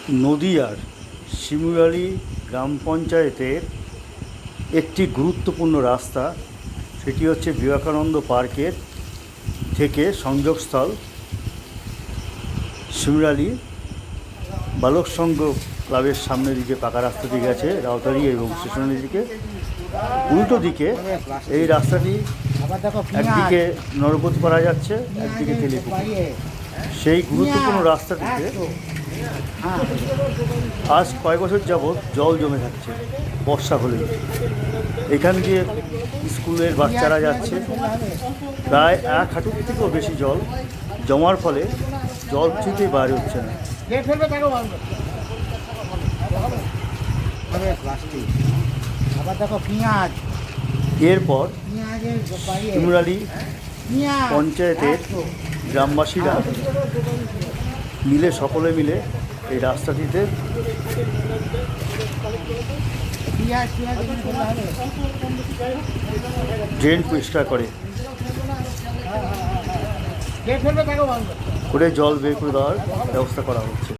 নদীয়ার শিমুরালী গ্রাম পঞ্চায়েতের একটি গুরুত্বপূর্ণ রাস্তা, সেটি হচ্ছে বিবেকানন্দ পার্কের থেকে সংযোগস্থল শিমুরালী বালক সংঘ ক্লাবের সামনের দিকে পাকা রাস্তাটি গেছে রাউতারি এবং স্টেশনের দিকে। উল্টো দিকে এই রাস্তাটি একদিকে নরপতি পাড়া যাচ্ছে, একদিকে তেলেপুকুর। সেই গুরুত্বপূর্ণ রাস্তাটিতে আজ কয়েক বছর যাবৎ জল জমে থাকছে বর্ষা হলে। এখান দিয়ে স্কুলের বাচ্চারা যাচ্ছে, প্রায় 1 হাঁটুর থেকেও বেশি জল জমার ফলে জল কিছুতেই বাইরে হচ্ছে না। এরপর শিমুরালী পঞ্চায়েতের গ্রামবাসীরা সকলে মিলে এই রাস্তাটিতে ড্রেন পরিষ্কার করে জল বের করে দেওয়ার ব্যবস্থা করা হচ্ছে।